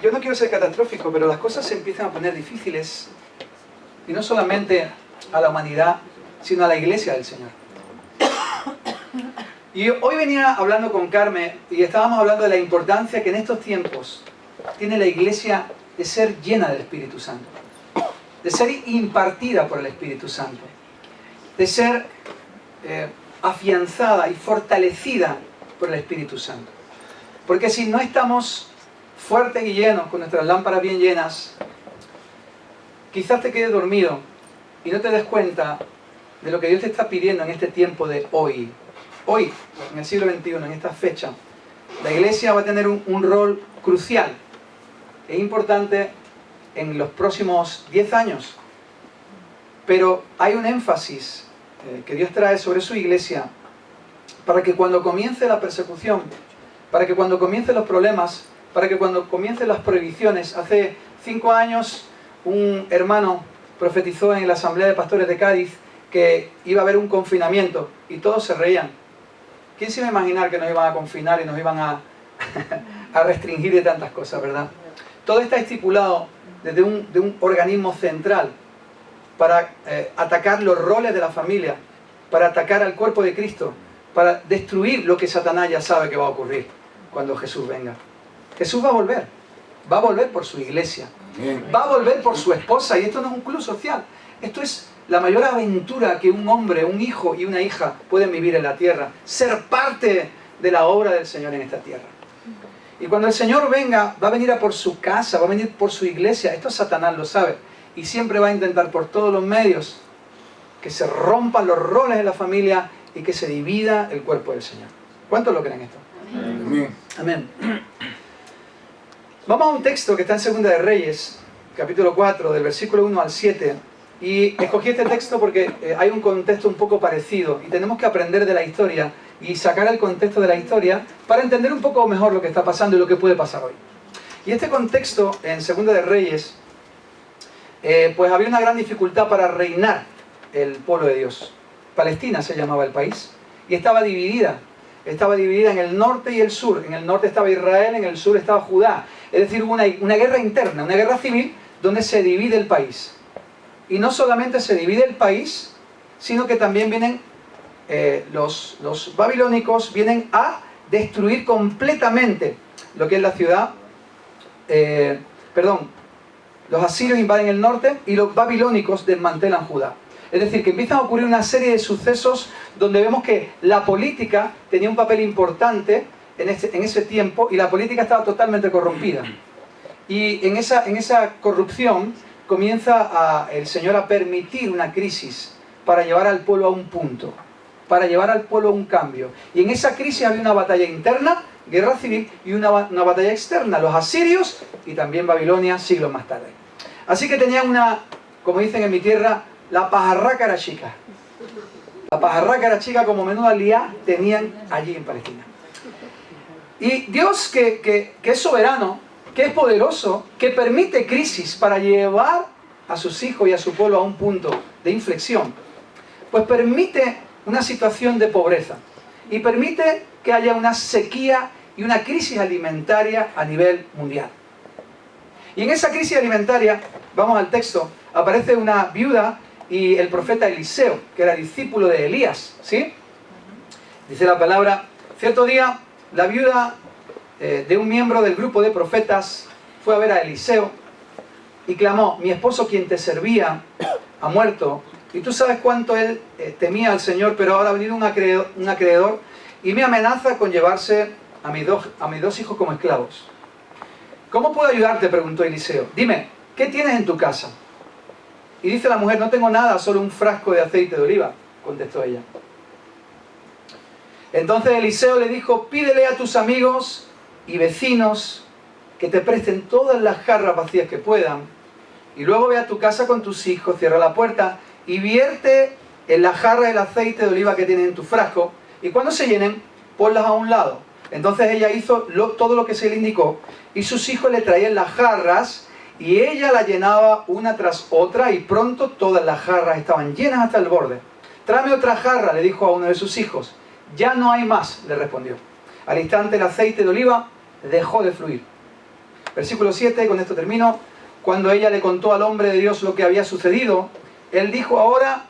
Yo no quiero ser catastrófico, pero las cosas se empiezan a poner difíciles, y no solamente a la humanidad, sino a la iglesia del Señor. Y hoy venía hablando con Carmen y estábamos hablando de la importancia que en estos tiempos tiene la iglesia de ser llena del Espíritu Santo, de ser impartida por el Espíritu Santo, de ser afianzada y fortalecida por el Espíritu Santo. Porque si no estamos fuertes y llenos, con nuestras lámparas bien llenas, quizás te quedes dormido y no te des cuenta de lo que Dios te está pidiendo en este tiempo de hoy. Hoy, en el siglo XXI, en esta fecha, la iglesia va a tener un rol crucial e importante en los próximos 10 años. Pero hay un énfasis que Dios trae sobre su iglesia para que cuando comience la persecución, para que cuando comiencen los problemas, para que cuando comiencen las prohibiciones. Hace 5 años un hermano profetizó en la Asamblea de Pastores de Cádiz que iba a haber un confinamiento y todos se reían. ¿Quién se iba a imaginar que nos iban a confinar y nos iban a restringir de tantas cosas, verdad? Todo está estipulado desde un organismo central para atacar los roles de la familia, para atacar al cuerpo de Cristo, para destruir lo que Satanás ya sabe que va a ocurrir cuando Jesús venga. Jesús va a volver por su iglesia, va a volver por su esposa, y esto no es un club social, esto es la mayor aventura que un hombre, un hijo y una hija pueden vivir en la tierra, ser parte de la obra del Señor en esta tierra. Y cuando el Señor venga, va a venir a por su casa, va a venir por su iglesia. Esto Satanás lo sabe, y siempre va a intentar por todos los medios que se rompan los roles de la familia y que se divida el cuerpo del Señor. ¿Cuántos lo creen esto? Amén. Amén. Vamos a un texto que está en Segunda de Reyes, capítulo 4, del versículo 1 al 7. Y escogí este texto porque hay un contexto un poco parecido y tenemos que aprender de la historia y sacar el contexto de la historia para entender un poco mejor lo que está pasando y lo que puede pasar hoy. Y este contexto en Segunda de Reyes, pues había una gran dificultad para reinar el pueblo de Dios. Palestina se llamaba el país y estaba dividida en el norte y el sur. En el norte estaba Israel, en el sur estaba Judá. Es decir, hubo una guerra interna, una guerra civil donde se divide el país. Y no solamente se divide el país, sino que también vienen los babilónicos, vienen a destruir completamente lo que es la ciudad. Los asirios invaden el norte y los babilónicos desmantelan Judá. Es decir, que empiezan a ocurrir una serie de sucesos donde vemos que la política tenía un papel importante en ese tiempo y la política estaba totalmente corrompida. Y en esa corrupción comienza el Señor a permitir una crisis para llevar al pueblo a un punto, para llevar al pueblo a un cambio. Y en esa crisis había una batalla interna, guerra civil, y una batalla externa, los asirios y también Babilonia siglos más tarde. Así que tenían como dicen en mi tierra, la pajarraca era chica. La pajarraca era chica como menuda liá tenían allí en Palestina. Y Dios que es soberano, que es poderoso, que permite crisis para llevar a sus hijos y a su pueblo a un punto de inflexión, pues permite una situación de pobreza y permite que haya una sequía y una crisis alimentaria a nivel mundial. Y en esa crisis alimentaria, vamos al texto, aparece una viuda y el profeta Eliseo, que era discípulo de Elías, ¿sí? Dice la palabra, cierto día la viuda de un miembro del grupo de profetas fue a ver a Eliseo y clamó, mi esposo quien te servía ha muerto y tú sabes cuánto él temía al Señor, pero ahora ha venido un acreedor y me amenaza con llevarse a mis dos hijos como esclavos. ¿Cómo puedo ayudarte?, preguntó Eliseo. Dime, ¿qué tienes en tu casa? Y dice la mujer, no tengo nada, solo un frasco de aceite de oliva, contestó ella. Entonces Eliseo le dijo, pídele a tus amigos y vecinos que te presten todas las jarras vacías que puedan, y luego ve a tu casa con tus hijos, cierra la puerta y vierte en la jarra el aceite de oliva que tienes en tu frasco, y cuando se llenen, ponlas a un lado. Entonces ella hizo todo lo que se le indicó, y sus hijos le traían las jarras, y ella la llenaba una tras otra, y pronto todas las jarras estaban llenas hasta el borde. Tráeme otra jarra, le dijo a uno de sus hijos. Ya no hay más, le respondió. Al instante el aceite de oliva dejó de fluir. Versículo 7, con esto termino. Cuando ella le contó al hombre de Dios lo que había sucedido, él dijo: ahora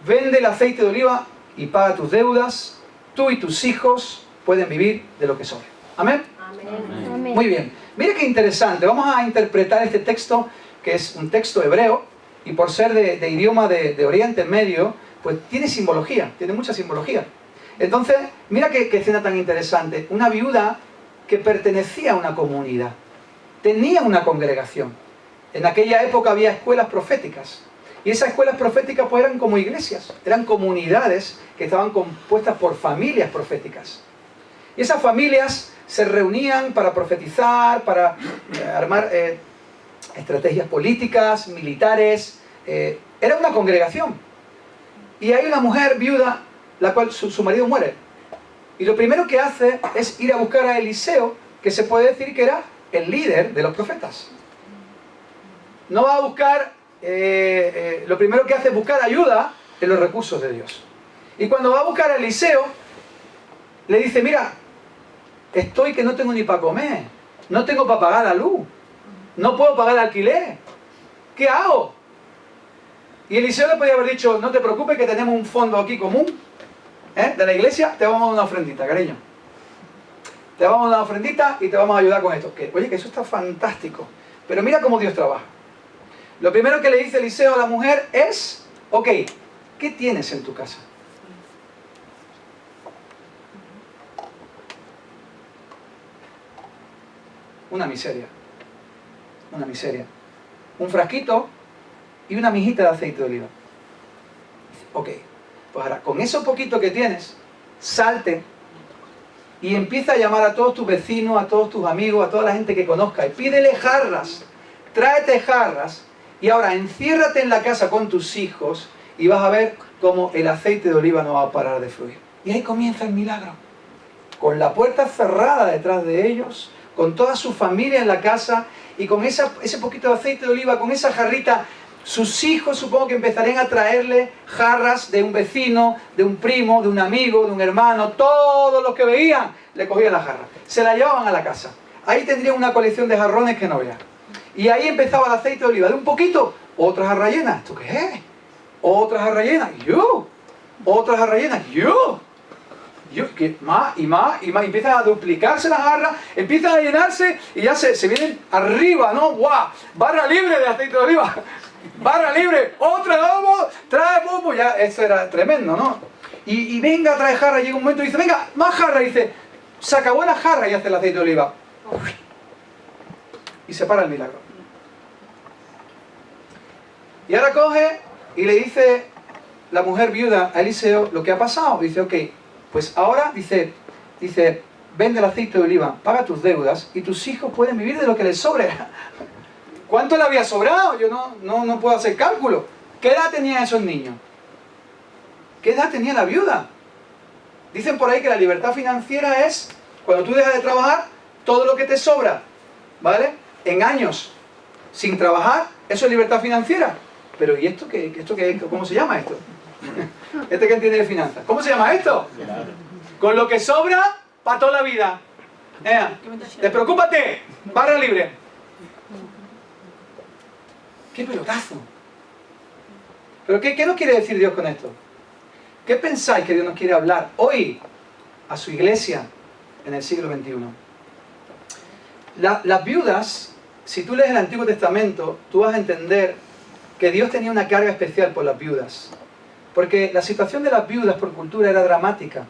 vende el aceite de oliva y paga tus deudas, tú y tus hijos pueden vivir de lo que sobre. ¿Amén? Amén. Muy bien. Mira qué interesante. Vamos a interpretar este texto, que es un texto hebreo, y por ser de idioma de Oriente Medio, pues tiene simbología, tiene mucha simbología. Entonces, mira qué escena tan interesante. Una viuda que pertenecía a una comunidad, tenía una congregación. En aquella época había escuelas proféticas. Y esas escuelas proféticas pues eran como iglesias, eran comunidades que estaban compuestas por familias proféticas. Y esas familias se reunían para profetizar, para armar estrategias políticas, militares. Era una congregación. Y hay una mujer viuda, la cual su marido muere. Y lo primero que hace es ir a buscar a Eliseo, que se puede decir que era el líder de los profetas. No va a buscar, lo primero que hace es buscar ayuda en los recursos de Dios. Y cuando va a buscar a Eliseo, le dice: mira, estoy que no tengo ni para comer, no tengo para pagar la luz, no puedo pagar el alquiler, ¿qué hago? Y Eliseo le podía haber dicho: no te preocupes, que tenemos un fondo aquí común, de la iglesia, te vamos a dar una ofrendita, cariño. Te vamos a dar una ofrendita y te vamos a ayudar con esto. Oye, que eso está fantástico. Pero mira cómo Dios trabaja. Lo primero que le dice Eliseo a la mujer es: ok, ¿qué tienes en tu casa? Una miseria. Una miseria. Un frasquito y una mijita de aceite de oliva. Ok, pues ahora, con eso poquito que tienes, salte y empieza a llamar a todos tus vecinos, a todos tus amigos, a toda la gente que conozca, y pídele jarras, tráete jarras, y ahora enciérrate en la casa con tus hijos y vas a ver cómo el aceite de oliva no va a parar de fluir. Y ahí comienza el milagro. Con la puerta cerrada detrás de ellos, con toda su familia en la casa, y con ese poquito de aceite de oliva, con esa jarrita, sus hijos supongo que empezarían a traerle jarras de un vecino, de un primo, de un amigo, de un hermano. Todos los que veían le cogían la jarra, se la llevaban a la casa. Ahí tendrían una colección de jarrones que no vean. Y ahí empezaba el aceite de oliva, de un poquito, otra jarra llena. ¿Esto qué es? Otra jarra llena. ¡Yo! Otra jarra llena. ¡Yo! Que más y más y más, empiezan a duplicarse las jarras, empiezan a llenarse y ya se vienen arriba, ¿no? ¡Guau! Barra libre de aceite de oliva, barra libre, otra, vamos, trae, pues ya, eso era tremendo, ¿no? Y venga, trae jarra, llega un momento y dice: venga, más jarra, y dice: se acabó la jarra, y hace el aceite de oliva. Y se para el milagro. Y ahora coge y le dice la mujer viuda a Eliseo lo que ha pasado. Dice: ok, pues ahora, dice, vende el aceite de oliva, paga tus deudas y tus hijos pueden vivir de lo que les sobre. ¿Cuánto le había sobrado? Yo no puedo hacer cálculo. ¿Qué edad tenían esos niños? ¿Qué edad tenía la viuda? Dicen por ahí que la libertad financiera es cuando tú dejas de trabajar, todo lo que te sobra, ¿vale? En años, sin trabajar, eso es libertad financiera. Pero ¿y esto qué? ¿Cómo se llama esto? Este que entiende de finanzas. ¿Cómo se llama esto? Con lo que sobra para toda la vida. Despreocúpate, barra libre. ¡Qué pelotazo! ¿Pero qué nos quiere decir Dios con esto? ¿Qué pensáis que Dios nos quiere hablar hoy a su iglesia en el siglo XXI? Las viudas, si tú lees el Antiguo Testamento, tú vas a entender que Dios tenía una carga especial por las viudas. Porque la situación de las viudas por cultura era dramática.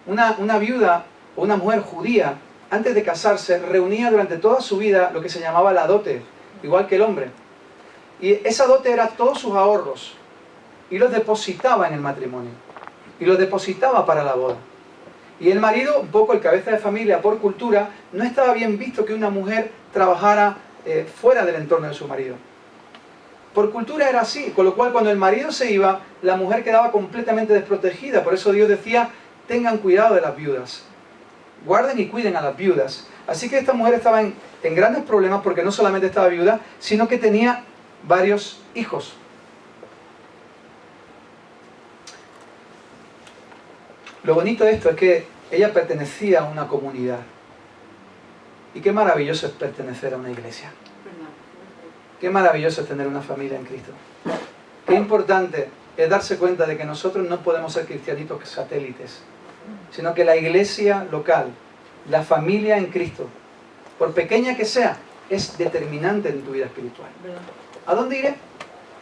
Una viuda o una mujer judía, antes de casarse, reunía durante toda su vida lo que se llamaba la dote, igual que el hombre. Y esa dote era todos sus ahorros. Y los depositaba en el matrimonio. Y los depositaba para la boda. Y el marido, un poco el cabeza de familia por cultura, no estaba bien visto que una mujer trabajara fuera del entorno de su marido. Por cultura era así, con lo cual cuando el marido se iba, la mujer quedaba completamente desprotegida. Por eso Dios decía: tengan cuidado de las viudas. Guarden y cuiden a las viudas. Así que esta mujer estaba en grandes problemas porque no solamente estaba viuda, sino que tenía varios hijos. Lo bonito de esto es que ella pertenecía a una comunidad. Y qué maravilloso es pertenecer a una iglesia. Qué maravilloso es tener una familia en Cristo. Qué importante es darse cuenta de que nosotros no podemos ser cristianitos satélites, sino que la iglesia local, la familia en Cristo, por pequeña que sea, es determinante en tu vida espiritual. ¿A dónde iré?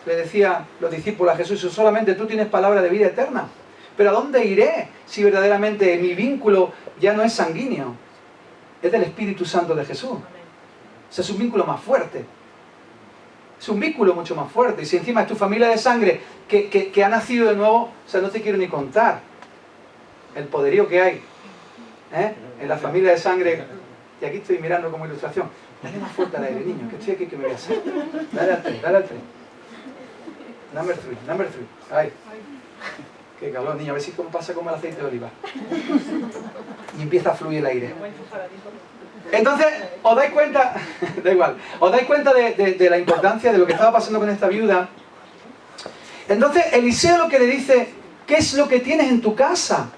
Le decía los discípulos a Jesús, solamente tú tienes palabra de vida eterna. Pero ¿a dónde iré si verdaderamente mi vínculo ya no es sanguíneo? Es del Espíritu Santo de Jesús. O sea, es un vínculo más fuerte. Es un vínculo mucho más fuerte. Y si encima es tu familia de sangre que ha nacido de nuevo, o sea, no te quiero ni contar el poderío que hay en la familia de sangre. Y aquí estoy mirando como ilustración. Dale más fuerte al aire, niño, que estoy aquí que me voy a hacer. Dale al tren, dale al tren. Number 3. Ay. Qué calor, niño, a ver si cómo pasa como el aceite de oliva. Y empieza a fluir el aire. Entonces, os dais cuenta, da igual, os dais cuenta de la importancia de lo que estaba pasando con esta viuda. Entonces, Eliseo lo que le dice, ¿qué es lo que tienes en tu casa?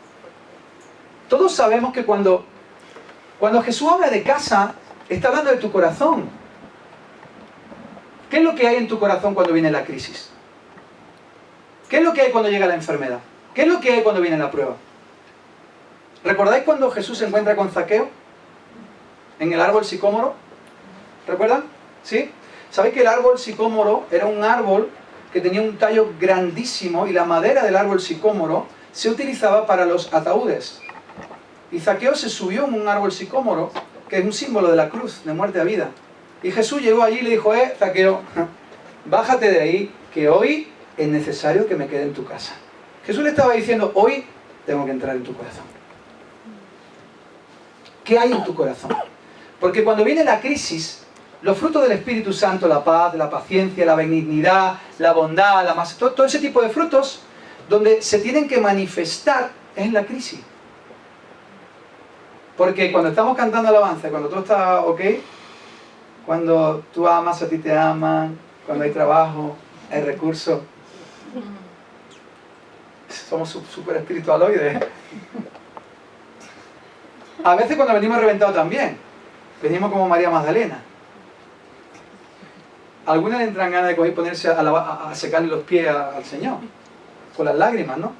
Todos sabemos que cuando Jesús habla de casa, está hablando de tu corazón. ¿Qué es lo que hay en tu corazón cuando viene la crisis? ¿Qué es lo que hay cuando llega la enfermedad? ¿Qué es lo que hay cuando viene la prueba? ¿Recordáis cuando Jesús se encuentra con Zaqueo? En el árbol sicómoro. ¿Recuerdan? ¿Sí? ¿Sabéis que el árbol sicómoro era un árbol que tenía un tallo grandísimo y la madera del árbol sicómoro se utilizaba para los ataúdes? Y Zaqueo se subió en un árbol sicómoro, que es un símbolo de la cruz, de muerte a vida. Y Jesús llegó allí y le dijo, Zaqueo, bájate de ahí, que hoy es necesario que me quede en tu casa. Jesús le estaba diciendo, hoy tengo que entrar en tu corazón. ¿Qué hay en tu corazón? Porque cuando viene la crisis, los frutos del Espíritu Santo, la paz, la paciencia, la benignidad, la bondad, todo ese tipo de frutos, donde se tienen que manifestar es en la crisis. Porque cuando estamos cantando alabanza, cuando todo está ok, cuando tú amas, a ti te aman, cuando hay trabajo, hay recursos, somos súper espiritualoides. A veces cuando venimos reventados también, venimos como María Magdalena. A algunas le entran ganas de coger y ponerse a secarle los pies al Señor, con las lágrimas, ¿no?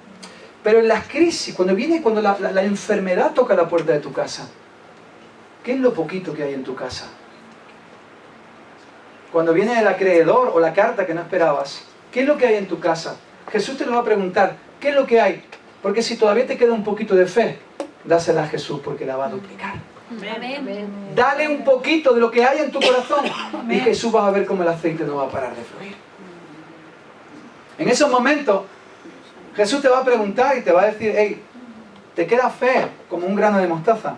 Pero en las crisis, cuando la enfermedad toca la puerta de tu casa, ¿qué es lo poquito que hay en tu casa? Cuando viene el acreedor o la carta que no esperabas, ¿qué es lo que hay en tu casa? Jesús te lo va a preguntar, ¿qué es lo que hay? Porque si todavía te queda un poquito de fe, dásela a Jesús porque la va a duplicar. Amén. Dale un poquito de lo que hay en tu corazón y Jesús va a ver cómo el aceite no va a parar de fluir. En esos momentos, Jesús te va a preguntar y te va a decir, hey, ¿te queda fe como un grano de mostaza?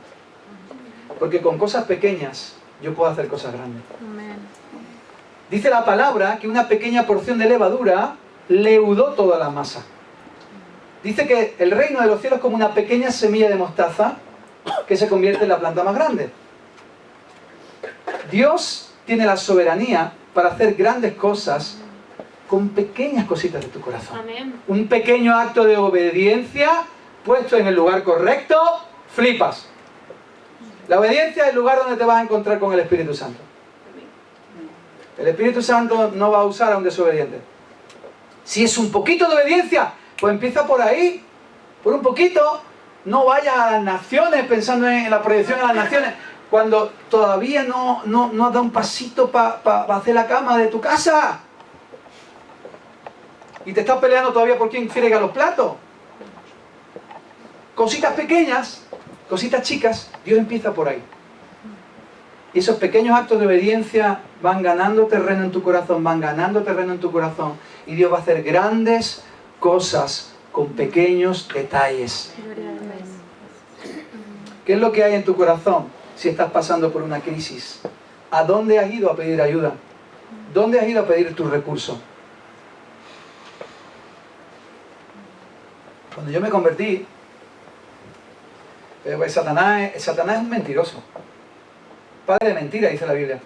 Porque con cosas pequeñas yo puedo hacer cosas grandes. Amén. Dice la palabra que una pequeña porción de levadura leudó toda la masa. Dice que el reino de los cielos es como una pequeña semilla de mostaza que se convierte en la planta más grande. Dios tiene la soberanía para hacer grandes cosas con pequeñas cositas de tu corazón. Amén. Un pequeño acto de obediencia puesto en el lugar correcto, flipas. La obediencia es el lugar donde te vas a encontrar con el Espíritu Santo. El Espíritu Santo no va a usar a un desobediente. Si es un poquito de obediencia, pues empieza por ahí, por un poquito. No vayas a las naciones pensando en la proyección a las naciones, cuando todavía no has dado un pasito para hacer la cama de tu casa. Y te estás peleando todavía por quién friega los platos. Cositas pequeñas, cositas chicas, Dios empieza por ahí. Y esos pequeños actos de obediencia van ganando terreno en tu corazón, van ganando terreno en tu corazón. Y Dios va a hacer grandes cosas con pequeños detalles. ¿Qué es lo que hay en tu corazón si estás pasando por una crisis? ¿A dónde has ido a pedir ayuda? ¿Dónde has ido a pedir tus recursos? Cuando yo me convertí, Satanás es un mentiroso. Padre de mentira, dice la Biblia.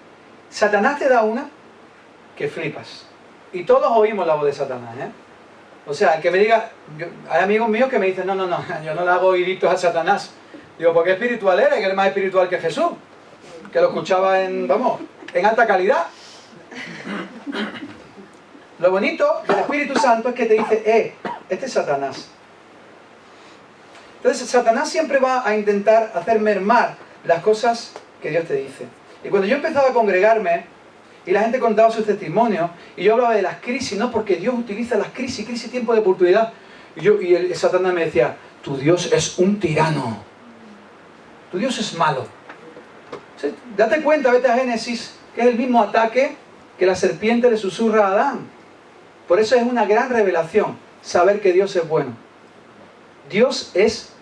Satanás te da una que flipas. Y todos oímos la voz de Satanás, ¿eh? O sea, el que me diga, hay amigos míos que me dicen, no, yo no le hago oíditos a Satanás. Digo, porque espiritual eres, que eres más espiritual que Jesús. que lo escuchaba en alta calidad. Lo bonito del Espíritu Santo es que te dice, este es Satanás. Entonces Satanás siempre va a intentar hacer mermar las cosas que Dios te dice. Y cuando yo empezaba a congregarme, y la gente contaba sus testimonios, y yo hablaba de las crisis, no, porque Dios utiliza las crisis, tiempo de oportunidad. Y el Satanás me decía, tu Dios es un tirano. Tu Dios es malo. ¿Sí? Date cuenta, vete a Génesis, que es el mismo ataque que la serpiente le susurra a Adán. Por eso es una gran revelación, saber que Dios es bueno. Dios es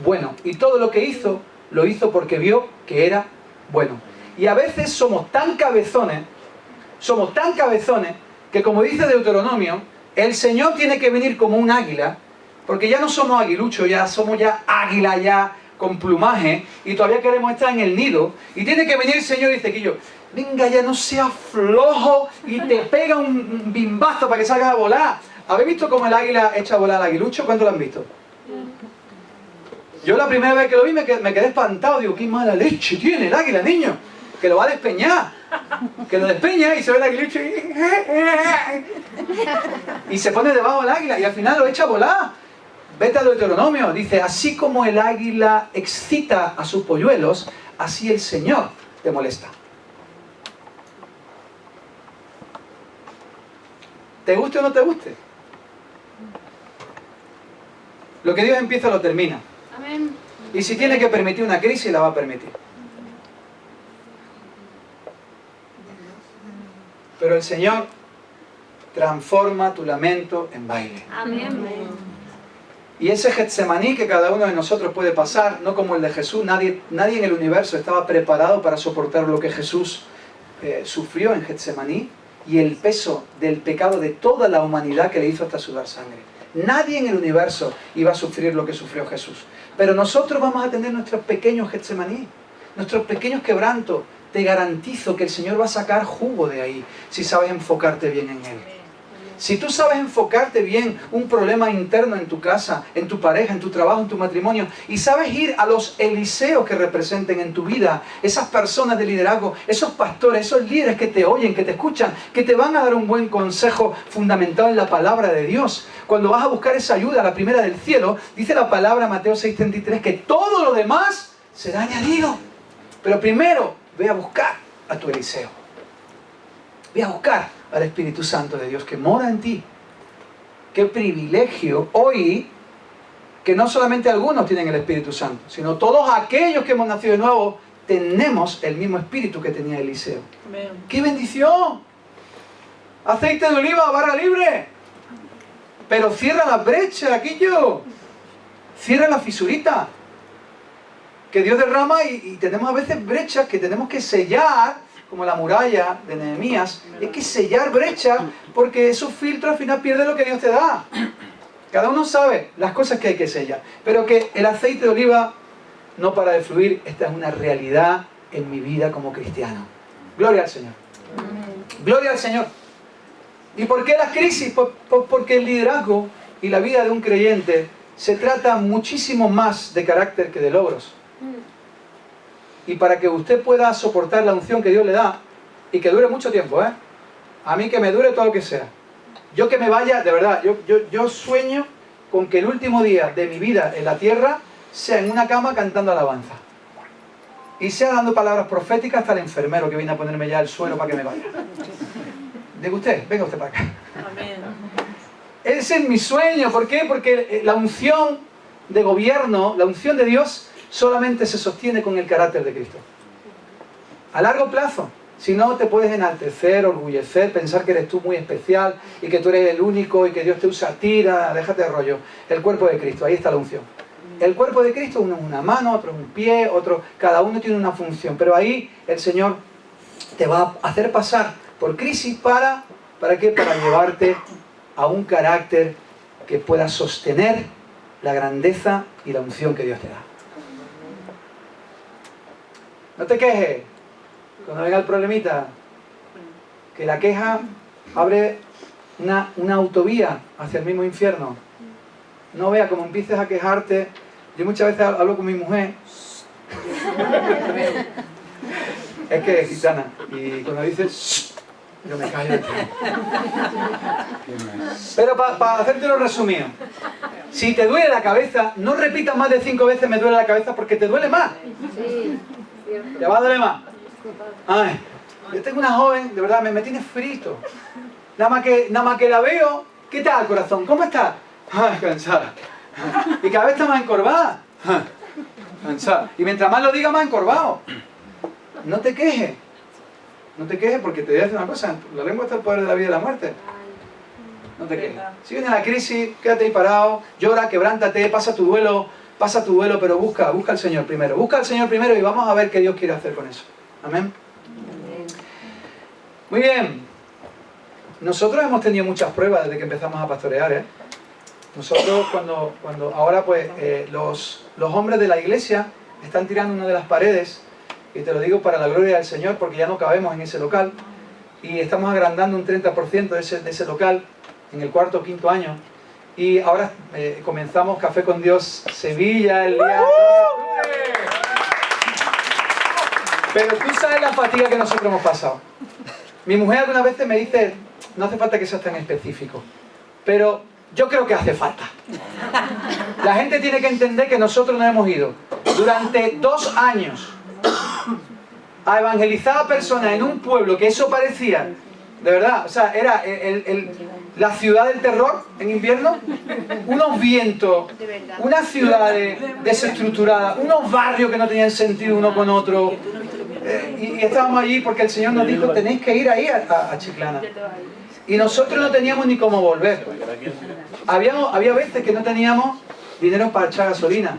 bueno. Y todo lo que hizo, lo hizo porque vio que era bueno. Y a veces somos tan cabezones, que como dice Deuteronomio, el Señor tiene que venir como un águila, porque ya no somos aguiluchos, ya somos águila ya con plumaje, y todavía queremos estar en el nido, y tiene que venir el Señor y dice, Quillo, venga ya, no seas flojo, y te pega un bimbazo para que salgas a volar. ¿Habéis visto cómo el águila echa a volar al aguilucho? ¿Cuánto lo han visto? Yo la primera vez que lo vi me quedé espantado, digo, qué mala leche tiene el águila, niño, que lo va a despeñar, que lo despeña y se ve el aguilucho y se pone debajo del águila y al final lo echa a volar. Vete al Deuteronomio, dice, así como el águila excita a sus polluelos, así el Señor te molesta. ¿Te guste o no te guste? Lo que Dios empieza lo termina. Amén. Y si tiene que permitir una crisis, la va a permitir. Pero el Señor transforma tu lamento en baile. Amén. Y ese Getsemaní que cada uno de nosotros puede pasar, no como el de Jesús, nadie en el universo estaba preparado para soportar lo que Jesús sufrió en Getsemaní y el peso del pecado de toda la humanidad que le hizo hasta sudar sangre. Nadie en el universo iba a sufrir lo que sufrió Jesús. Pero nosotros vamos a tener nuestros pequeños Getsemaní, nuestros pequeños quebrantos. Te garantizo que el Señor va a sacar jugo de ahí, si sabes enfocarte bien en Él. Si tú sabes enfocarte bien un problema interno en tu casa, en tu pareja, en tu trabajo, en tu matrimonio, y sabes ir a los Eliseos que representen en tu vida, esas personas de liderazgo, esos pastores, esos líderes que te oyen, que te escuchan, que te van a dar un buen consejo fundamentado en la palabra de Dios. Cuando vas a buscar esa ayuda, la primera del cielo, dice la palabra Mateo 6:33, que todo lo demás será añadido. Pero primero, ve a buscar a tu Eliseo. Ve a buscar al Espíritu Santo de Dios que mora en ti. Qué privilegio hoy que no solamente algunos tienen el Espíritu Santo, sino todos aquellos que hemos nacido de nuevo tenemos el mismo Espíritu que tenía Eliseo. Amén. ¡Qué bendición! Aceite de oliva, barra libre. Pero cierra la brecha, Aquillo. Cierra la fisurita que Dios derrama y tenemos a veces brechas que tenemos que sellar, como la muralla de Nehemías. Hay que sellar brechas porque esos filtros al final pierden lo que Dios te da. Cada uno sabe las cosas que hay que sellar, pero que el aceite de oliva no para de fluir. Esta es una realidad en mi vida como cristiano. Gloria al Señor. Gloria al Señor. ¿Y por qué las crisis? Porque el liderazgo y la vida de un creyente se trata muchísimo más de carácter que de logros. Y para que usted pueda soportar la unción que Dios le da, y que dure mucho tiempo, a mí que me dure todo lo que sea. Yo que me vaya, de verdad, yo sueño con que el último día de mi vida en la tierra sea en una cama cantando alabanza. Y sea dando palabras proféticas hasta el enfermero que viene a ponerme ya el suelo para que me vaya. Diga usted, venga usted para acá. Amén. Ese es mi sueño. ¿Por qué? Porque la unción de gobierno, la unción de Dios, solamente se sostiene con el carácter de Cristo. A largo plazo. Si no, te puedes enaltecer, orgullecer, pensar que eres tú muy especial y que tú eres el único y que Dios te usa a ti. Déjate de rollo. El cuerpo de Cristo, ahí está la unción. El cuerpo de Cristo, uno es una mano, otro es un pie, otro, cada uno tiene una función. Pero ahí el Señor te va a hacer pasar por crisis ¿para qué? Para llevarte a un carácter que pueda sostener la grandeza y la unción que Dios te da. No te quejes cuando venga el problemita, que la queja abre una autovía hacia el mismo infierno. No vea como empieces a quejarte. Yo muchas veces hablo con mi mujer Es que es gitana. Y cuando dice, "Shh", yo me callo. Pero para hacértelo resumido, si te duele la cabeza, no repitas más de 5 veces me duele la cabeza porque te duele más. Sí, cierto. Te va a doler más. Ay, yo tengo una joven, de verdad, me tiene frito. Nada más que la veo, ¿qué tal, corazón? ¿Cómo estás? Ay, cansada. Y cada vez está más encorvada. Cansada. Y mientras más lo diga, más encorvado. No te quejes. No te quejes porque te voy a decir una cosa. La lengua está el poder de la vida y la muerte. No te quejes. Si viene la crisis, quédate ahí parado, llora, quebrántate, pasa tu duelo, pero busca al Señor primero. Busca al Señor primero y vamos a ver qué Dios quiere hacer con eso. Amén. Muy bien. Nosotros hemos tenido muchas pruebas desde que empezamos a pastorear, ¿eh? Nosotros cuando ahora pues los hombres de la iglesia están tirando una de las paredes, y te lo digo para la gloria del Señor porque ya no cabemos en ese local, y estamos agrandando un 30% de ese local en el 4º o 5º año, y ahora comenzamos Café con Dios Sevilla el día de octubre. Pero tú sabes la fatiga que nosotros hemos pasado. Mi mujer algunas veces me dice, no hace falta que seas tan específico, pero yo creo que hace falta. La gente tiene que entender que nosotros nos hemos ido durante 2 años a evangelizar a personas en un pueblo que eso parecía, de verdad, o sea, era la ciudad del terror en invierno, unos vientos, unas ciudades desestructuradas, unos barrios que no tenían sentido uno con otro. Y estábamos allí porque el Señor nos dijo, tenéis que ir ahí a Chiclana. Y nosotros no teníamos ni cómo volver. Había veces que no teníamos dinero para echar gasolina.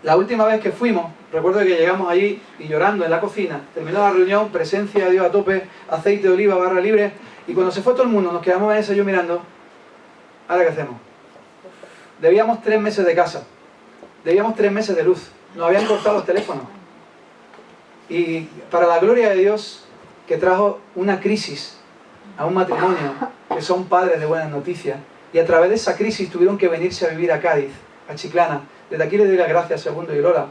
La última vez que fuimos, recuerdo que llegamos allí y llorando en la cocina, terminó la reunión, presencia de Dios a tope, aceite de oliva, barra libre, y cuando se fue todo el mundo, nos quedamos en eso yo mirando, ¿ahora qué hacemos? Debíamos 3 meses de casa, debíamos 3 meses de luz, nos habían cortado los teléfonos. Y para la gloria de Dios, que trajo una crisis a un matrimonio, que son padres de buenas noticias, y a través de esa crisis tuvieron que venirse a vivir a Cádiz, a Chiclana. Desde aquí les doy las gracias a Segundo y Lola,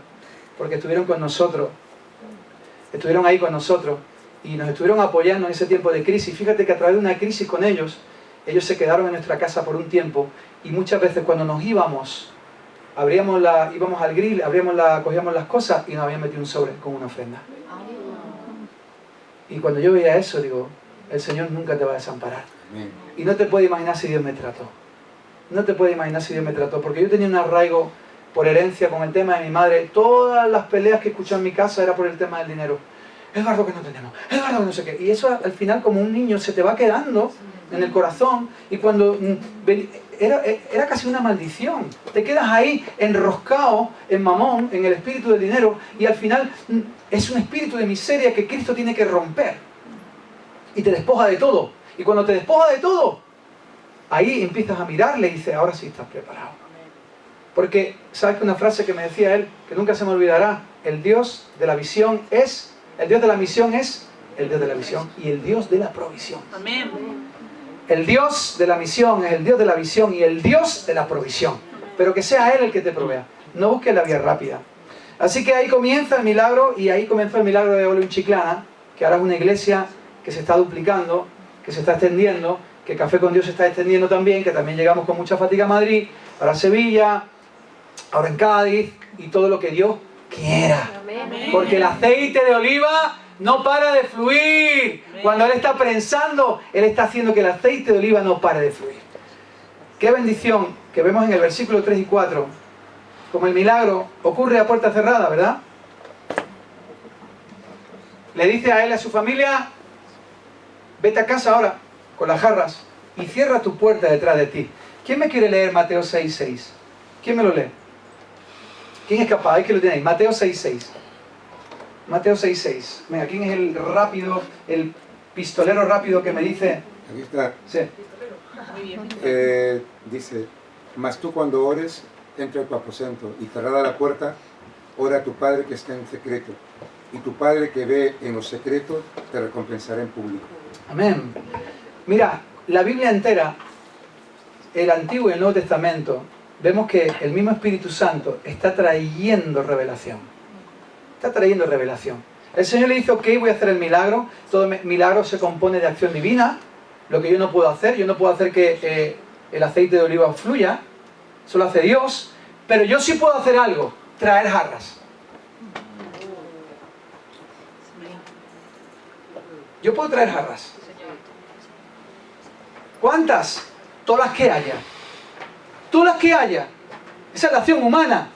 porque estuvieron con nosotros, estuvieron ahí con nosotros, y nos estuvieron apoyando en ese tiempo de crisis. Fíjate que a través de una crisis con ellos se quedaron en nuestra casa por un tiempo, y muchas veces cuando nos íbamos íbamos al grill, cogíamos las cosas y nos habían metido un sobre con una ofrenda. Y cuando yo veía eso, digo, el Señor nunca te va a desamparar. Y no te puedes imaginar si Dios me trató. No te puedes imaginar si Dios me trató, porque yo tenía un arraigo por herencia con el tema de mi madre. Todas las peleas que escuché en mi casa era por el tema del dinero. Eduardo, que no tenemos, Eduardo, que no sé qué. Y eso al final, como un niño, se te va quedando en el corazón, y cuando era casi una maldición. Te quedas ahí enroscado en mamón, en el espíritu del dinero, y al final es un espíritu de miseria que Cristo tiene que romper, y te despoja de todo. Y cuando te despoja de todo, ahí empiezas a mirarle y dices, ahora sí estás preparado. Porque, ¿sabes que una frase que me decía él, que nunca se me olvidará? El Dios de la visión es, el Dios de la misión es el Dios de la visión y el Dios de la provisión. Amén. El Dios de la misión es el Dios de la visión y el Dios de la provisión. Pero que sea Él el que te provea. No busques la vía rápida. Así que ahí comienza el milagro, y ahí comenzó el milagro de Olo en Chiclana, que ahora es una iglesia que se está duplicando, que se está extendiendo, que Café con Dios se está extendiendo también, que también llegamos con mucha fatiga a Madrid, ahora a Sevilla, ahora en Cádiz, y todo lo que Dios quiera. Porque el aceite de oliva no para de fluir. Cuando Él está prensando, Él está haciendo que el aceite de oliva no pare de fluir. Qué bendición que vemos en el versículo 3 y 4. Como el milagro ocurre a puerta cerrada, ¿verdad? Le dice a él y a su familia, vete a casa ahora con las jarras y cierra tu puerta detrás de ti. ¿Quién me quiere leer Mateo 6:6? ¿Quién me lo lee? ¿Quién es capaz? Ahí que lo tiene ahí. Mateo 6:6. Mateo 6:6. Venga, ¿quién es el rápido, el pistolero rápido que me dice? Aquí está. Sí. Dice, mas tú cuando ores, entra a tu aposento y cerrada la puerta, ora a tu Padre que está en secreto. Y tu Padre que ve en los secretos te recompensará en público. Amén. Mira, la Biblia entera, el Antiguo y el Nuevo Testamento, vemos que el mismo Espíritu Santo está trayendo revelación. Está trayendo revelación. El Señor le dice, ok, voy a hacer el milagro. Todo milagro se compone de acción divina. Lo que yo no puedo hacer que el aceite de oliva fluya. Eso lo hace Dios. Pero yo sí puedo hacer algo, traer jarras. Yo puedo traer jarras. ¿Cuántas? Todas las que haya. Todas las que haya. Esa es la acción humana.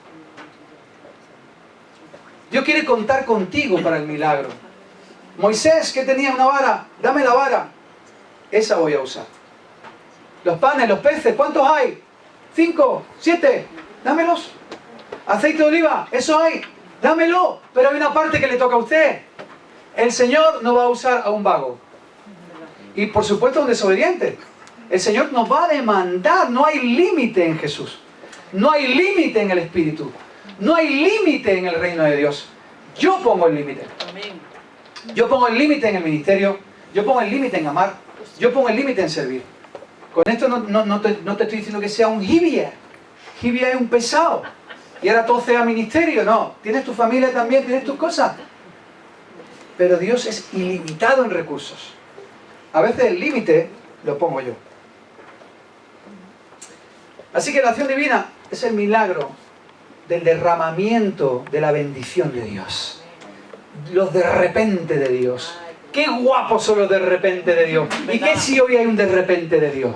Dios quiere contar contigo para el milagro. Moisés, que tenía una vara, dame la vara. Esa voy a usar. Los panes, los peces, ¿cuántos hay? 5, 7, dámelos. Aceite de oliva, eso hay, dámelo. Pero hay una parte que le toca a usted. El Señor no va a usar a un vago. Y por supuesto a un desobediente. El Señor nos va a demandar. No hay límite en Jesús. No hay límite en el Espíritu. No hay límite en el reino de Dios. Yo pongo el límite. Yo pongo el límite en el ministerio. Yo pongo el límite en amar. Yo pongo el límite en servir. Con esto no te estoy diciendo que sea un hibia. Hibia es un pesado. Y ahora todo sea ministerio. No. Tienes tu familia también, tienes tus cosas. Pero Dios es ilimitado en recursos. A veces el límite lo pongo yo. Así que la acción divina es el milagro del derramamiento de la bendición de Dios. Los de repente de Dios. ¡Qué guapos son los de repente de Dios! ¿Y qué si hoy hay un de repente de Dios?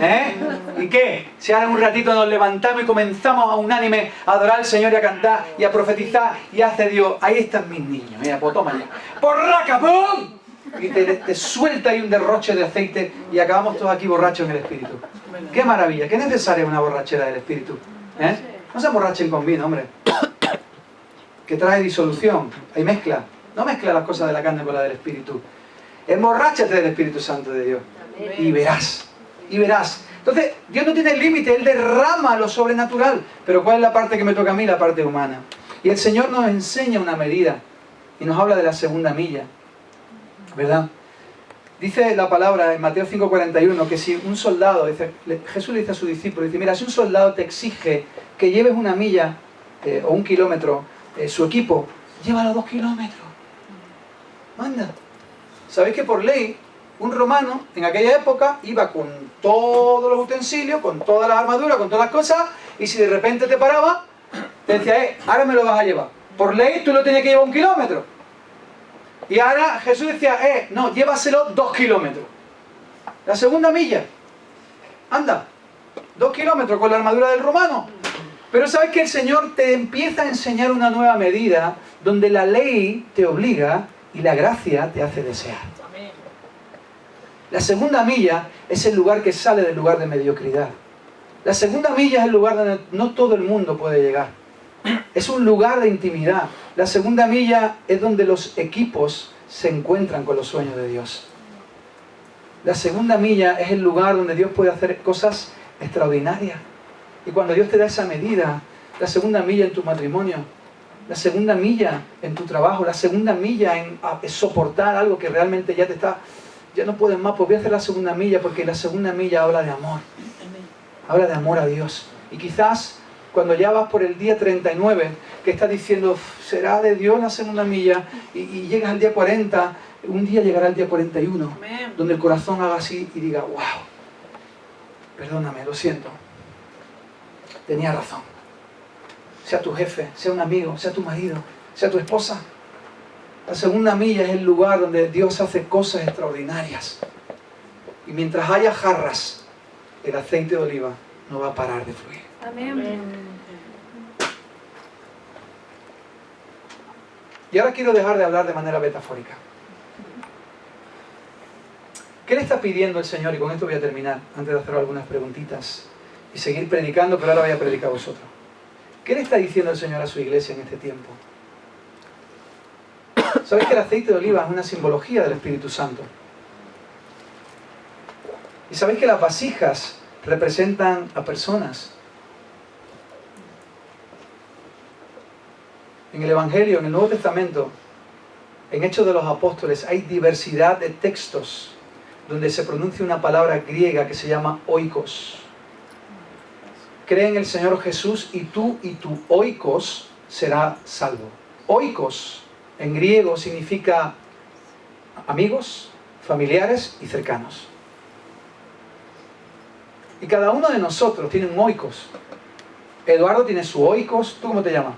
¿Eh? ¿Y qué? Si ahora un ratito nos levantamos y comenzamos a unánime a adorar al Señor y a cantar y a profetizar y hace Dios, ahí están mis niños, mira, pues toma ya. ¡Porraca, pum! Y te suelta ahí un derroche de aceite y acabamos todos aquí borrachos en el Espíritu. ¡Qué maravilla! ¡Qué necesaria una borrachera del Espíritu! ¿Eh? No se emborrachen con vino, hombre. Que trae disolución, hay mezcla. No mezcla las cosas de la carne con la del Espíritu. Emborráchate del Espíritu Santo de Dios. Y verás. Y verás. Entonces, Dios no tiene límite, Él derrama lo sobrenatural. Pero ¿cuál es la parte que me toca a mí? La parte humana. Y el Señor nos enseña una medida. Y nos habla de la segunda milla. ¿Verdad? Dice la palabra en Mateo 5:41 que si un soldado, Jesús le dice a su discípulo, dice, mira, si un soldado te exige que lleves una milla o 1 kilómetro, su equipo, llévalo 2 kilómetros. Manda. ¿Sabéis que por ley un romano en aquella época iba con todos los utensilios, con todas las armaduras, con todas las cosas, y si de repente te paraba, te decía, ahora me lo vas a llevar. Por ley tú lo tenías que llevar 1 kilómetro. Y ahora Jesús decía, no, llévaselo 2 kilómetros. La segunda milla. Anda, 2 kilómetros con la armadura del romano. Pero sabes que el Señor te empieza a enseñar una nueva medida donde la ley te obliga y la gracia te hace desear. La segunda milla es el lugar que sale del lugar de mediocridad. La segunda milla es el lugar donde no todo el mundo puede llegar. Es un lugar de intimidad. La segunda milla es donde los equipos se encuentran con los sueños de Dios. La segunda milla es el lugar donde Dios puede hacer cosas extraordinarias. Y cuando Dios te da esa medida, la segunda milla en tu matrimonio, la segunda milla en tu trabajo, la segunda milla en soportar algo que realmente ya no puedes más, pues voy a hacer la segunda milla, porque la segunda milla habla de amor. Habla de amor a Dios. Y quizás cuando ya vas por el día 39, que estás diciendo, será de Dios la segunda milla, y llegas al día 40, un día llegará el día 41, donde el corazón haga así y diga, wow, perdóname, lo siento, tenía razón. Sea tu jefe, sea un amigo, sea tu marido, sea tu esposa. La segunda milla es el lugar donde Dios hace cosas extraordinarias. Y mientras haya jarras, el aceite de oliva no va a parar de fluir. Amén. Y ahora quiero dejar de hablar de manera metafórica. ¿Qué le está pidiendo el Señor? Y con esto voy a terminar, antes de hacer algunas preguntitas y seguir predicando, pero ahora voy a predicar a vosotros. ¿Qué le está diciendo el Señor a su iglesia en este tiempo? ¿Sabéis que el aceite de oliva es una simbología del Espíritu Santo? ¿Y sabéis que las vasijas representan a personas? En el Evangelio, en el Nuevo Testamento, en Hechos de los Apóstoles, hay diversidad de textos donde se pronuncia una palabra griega que se llama oikos. Cree en el Señor Jesús y tú y tu oikos será salvo. Oikos en griego significa amigos, familiares y cercanos. Y cada uno de nosotros tiene un oikos. Eduardo tiene su oikos. ¿Tú cómo te llamas?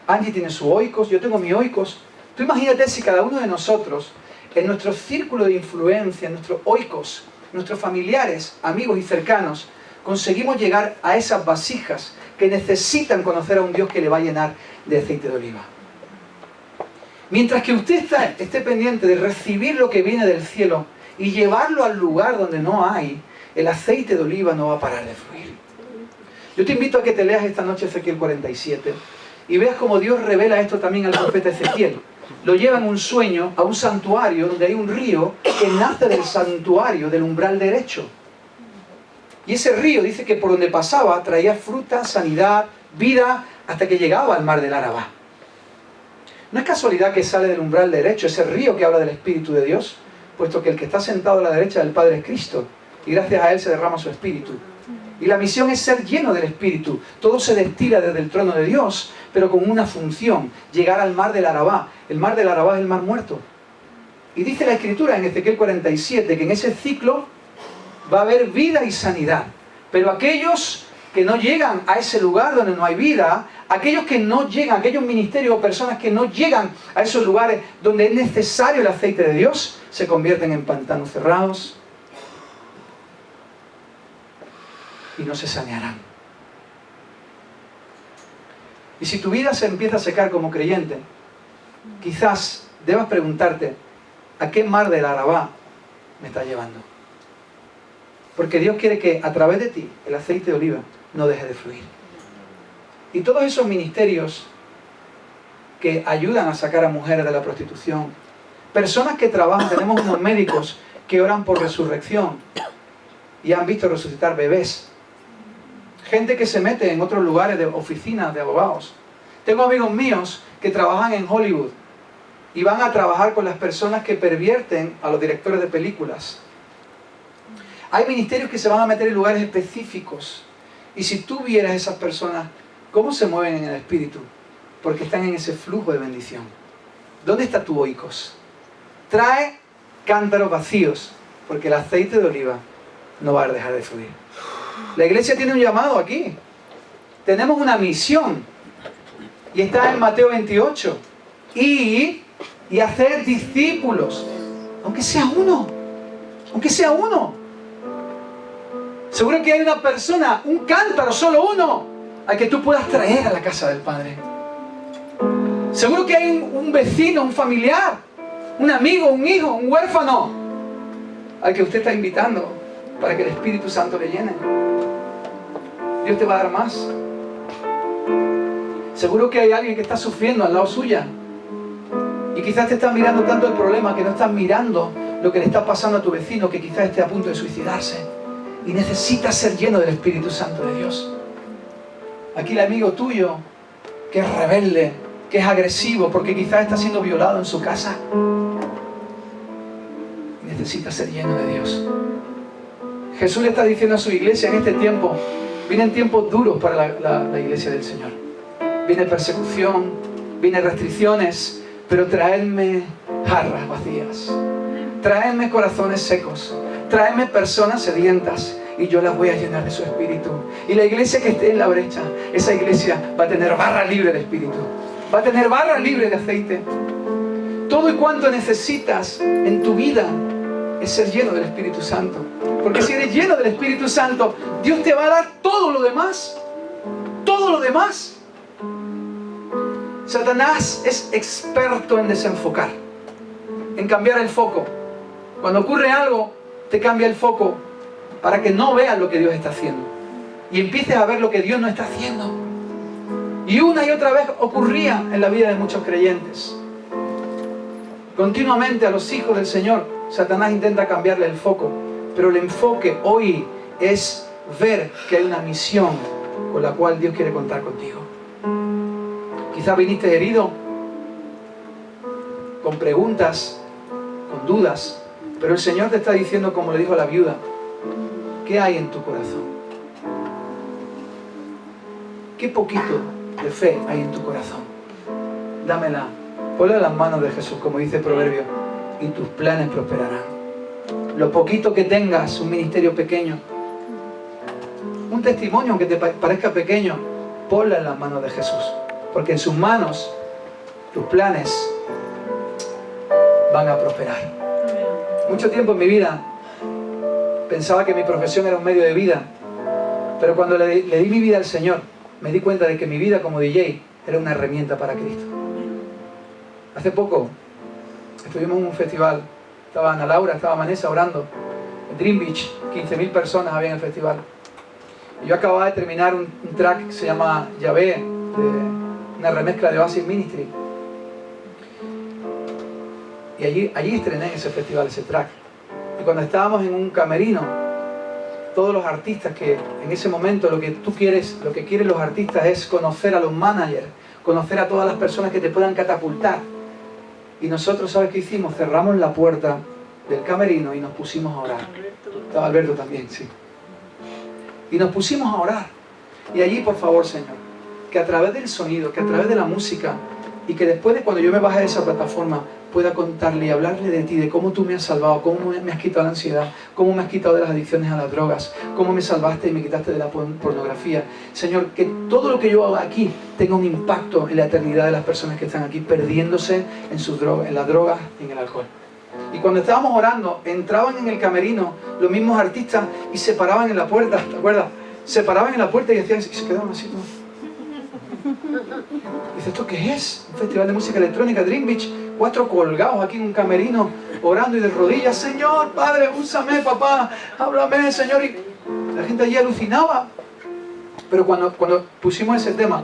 Angie tiene su oikos. Yo tengo mi oikos. Tú imagínate si cada uno de nosotros, en nuestro círculo de influencia, en nuestros oikos, nuestros familiares, amigos y cercanos, conseguimos llegar a esas vasijas que necesitan conocer a un Dios que le va a llenar de aceite de oliva. Mientras que usted esté pendiente de recibir lo que viene del cielo y llevarlo al lugar donde no hay, el aceite de oliva no va a parar de fluir. Yo te invito a que te leas esta noche Ezequiel 47 y veas cómo Dios revela esto también al profeta Ezequiel. Lo lleva en un sueño a un santuario donde hay un río que nace del santuario, del umbral derecho. Y ese río dice que por donde pasaba traía fruta, sanidad, vida, hasta que llegaba al mar del Arabá. No es casualidad que sale del umbral derecho ese río que habla del Espíritu de Dios, puesto que el que está sentado a la derecha del Padre es Cristo, y gracias a Él se derrama su Espíritu. Y la misión es ser lleno del Espíritu. Todo se destila desde el trono de Dios, pero con una función: llegar al mar del Arabá. El mar del Arabá es el mar muerto. Y dice la Escritura en Ezequiel 47 que en ese ciclo va a haber vida y sanidad. Pero aquellos que no llegan a ese lugar donde no hay vida, aquellos que no llegan, aquellos ministerios o personas que no llegan a esos lugares donde es necesario el aceite de Dios, se convierten en pantanos cerrados y no se sanearán. Y si tu vida se empieza a secar como creyente, quizás debas preguntarte: ¿a qué mar del Arabá me está llevando? Porque Dios quiere que a través de ti el aceite de oliva no deje de fluir. Y todos esos ministerios que ayudan a sacar a mujeres de la prostitución, personas que trabajan, tenemos unos médicos que oran por resurrección y han visto resucitar bebés, gente que se mete en otros lugares de oficinas de abogados. Tengo amigos míos que trabajan en Hollywood y van a trabajar con las personas que pervierten a los directores de películas. Hay ministerios que se van a meter en lugares específicos. Y si tú vieras esas personas, ¿cómo se mueven en el Espíritu? Porque están en ese flujo de bendición. ¿Dónde está tu oikos? Trae cántaros vacíos, porque el aceite de oliva no va a dejar de fluir. La iglesia tiene un llamado aquí. Tenemos una misión. Y está en Mateo 28. Y hacer discípulos. Aunque sea uno. Aunque sea uno. Seguro que hay una persona, un cántaro, solo uno, al que tú puedas traer a la casa del Padre. Seguro que hay un vecino, un familiar, un amigo, un hijo, un huérfano, al que usted está invitando para que el Espíritu Santo le llene. Dios te va a dar más. Seguro que hay alguien que está sufriendo al lado suya. Y quizás te estás mirando tanto el problema que no estás mirando lo que le está pasando a tu vecino, que quizás esté a punto de suicidarse. Y necesitas ser lleno del Espíritu Santo de Dios. Aquí el amigo tuyo, que es rebelde, que es agresivo, porque quizás está siendo violado en su casa. Necesita ser lleno de Dios. Jesús le está diciendo a su iglesia en este tiempo: vienen tiempos duros para la iglesia del Señor. Viene persecución, vienen restricciones, pero traedme jarras vacías. Traedme corazones secos. Traedme personas sedientas y yo las voy a llenar de su Espíritu. Y la iglesia que esté en la brecha, esa iglesia va a tener barra libre de Espíritu. Va a tener barra libre de aceite. Todo y cuanto necesitas en tu vida es ser lleno del Espíritu Santo. Porque si eres lleno del Espíritu Santo, Dios te va a dar todo lo demás. Todo lo demás. Satanás es experto en desenfocar, en cambiar el foco. Cuando ocurre algo, te cambia el foco para que no veas lo que Dios está haciendo y empieces a ver lo que Dios no está haciendo. Y una y otra vez ocurría en la vida de muchos creyentes. Continuamente a los hijos del Señor, Satanás intenta cambiarle el foco, pero el enfoque hoy es ver que hay una misión con la cual Dios quiere contar contigo. Quizás viniste herido, con preguntas, con dudas, pero el Señor te está diciendo, como le dijo a la viuda: ¿qué hay en tu corazón? ¿Qué poquito de fe hay en tu corazón? Dámela Ponlo en las manos de Jesús, como dice el Proverbio, y tus planes prosperarán. Lo poquito que tengas, un ministerio pequeño, un testimonio aunque te parezca pequeño, ponlo en las manos de Jesús. Porque en sus manos tus planes van a prosperar. Mucho tiempo en mi vida pensaba que mi profesión era un medio de vida, pero cuando le di mi vida al Señor, me di cuenta de que mi vida como DJ era una herramienta para Cristo. Hace poco estuvimos en un festival, estaba Ana Laura, estaba Vanessa orando, en Dream Beach, 15.000 personas había en el festival. Y yo acababa de terminar un track que se llama Yahvé, de una remezcla de Oasis Ministry. Y allí estrené en ese festival ese track. Y cuando estábamos en un camerino, todos los artistas que en ese momento lo que quieren los artistas es conocer a los managers, conocer a todas las personas que te puedan catapultar. Y nosotros, ¿sabes qué hicimos? Cerramos la puerta del camerino y nos pusimos a orar. Estaba Alberto también, sí. Y nos pusimos a orar. Y allí, por favor, Señor, que a través del sonido, que a través de la música, y que después de cuando yo me baje de esa plataforma, pueda contarle y hablarle de ti, de cómo tú me has salvado, cómo me has quitado la ansiedad, cómo me has quitado de las adicciones a las drogas, cómo me salvaste y me quitaste de la pornografía. Señor, que todo lo que yo haga aquí tenga un impacto en la eternidad de las personas que están aquí perdiéndose en sus drogas, en las drogas y en el alcohol. Y cuando estábamos orando, entraban en el camerino los mismos artistas y se paraban en la puerta, ¿te acuerdas? Se paraban en la puerta y decían, y se quedaban así, ¿no? Dice, ¿esto qué es? Un festival de música electrónica, Dream Beach, 4 colgados aquí en un camerino, orando y de rodillas, Señor, Padre, úsame, papá, háblame, Señor. Y la gente allí alucinaba. Pero cuando pusimos ese tema,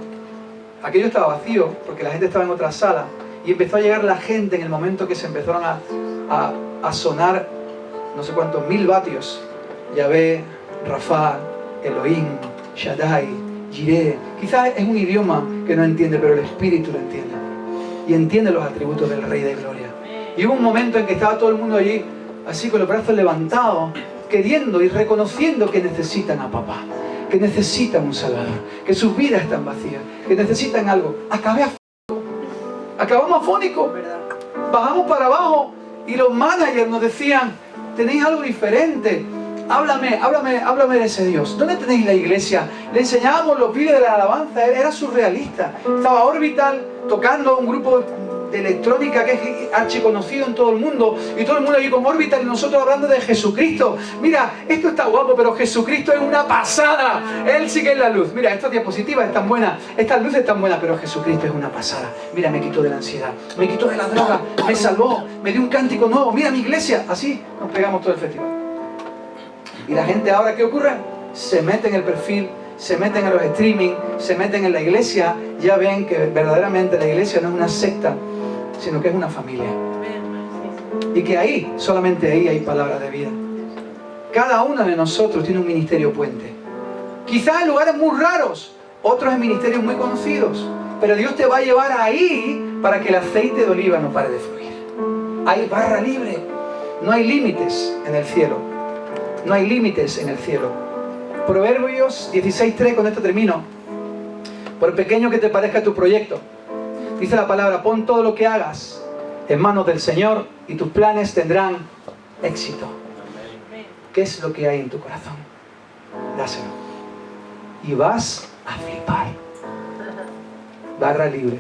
aquello estaba vacío, porque la gente estaba en otra sala, y empezó a llegar la gente en el momento que se empezaron a sonar no sé cuántos 1000 vatios. Yahvé, Rafa, Elohim, Shaddai, Jireh. Quizás es un idioma que no entiende, pero el Espíritu lo entiende. Y entiende los atributos del Rey de Gloria. Y hubo un momento en que estaba todo el mundo allí, así con los brazos levantados, queriendo y reconociendo que necesitan a papá, que necesitan un Salvador, que sus vidas están vacías, que necesitan algo. Acabamos afónicos, bajamos para abajo y los managers nos decían, tenéis algo diferente. Háblame de ese Dios. ¿Dónde tenéis la iglesia? Le enseñábamos los vídeos de la alabanza, era surrealista. Estaba Orbital tocando un grupo de electrónica que es archiconocido en todo el mundo, y todo el mundo allí con Orbital y nosotros hablando de Jesucristo. Mira, esto está guapo, pero Jesucristo es una pasada. Él sí que es la luz. Mira, estas diapositivas están buenas, estas luces están buenas, pero Jesucristo es una pasada. Mira, me quitó de la ansiedad, me quitó de la droga, me salvó, me dio un cántico nuevo. Mira mi iglesia. Así nos pegamos todo el festival. Y la gente ahora, ¿qué ocurre? Se mete en el perfil, se meten en los streaming, se meten en la iglesia, ya ven que verdaderamente la iglesia no es una secta, sino que es una familia. Y que ahí, solamente ahí hay palabras de vida. Cada uno de nosotros tiene un ministerio puente. Quizás en lugares muy raros, otros en ministerios muy conocidos, pero Dios te va a llevar ahí para que el aceite de oliva no pare de fluir. Hay barra libre, no hay límites en el cielo. No hay límites en el cielo. Proverbios 16:3, con esto termino. Por pequeño que te parezca tu proyecto, dice la palabra, pon todo lo que hagas en manos del Señor y tus planes tendrán éxito. ¿Qué es lo que hay en tu corazón? Dáselo. Y vas a flipar. Barra libre.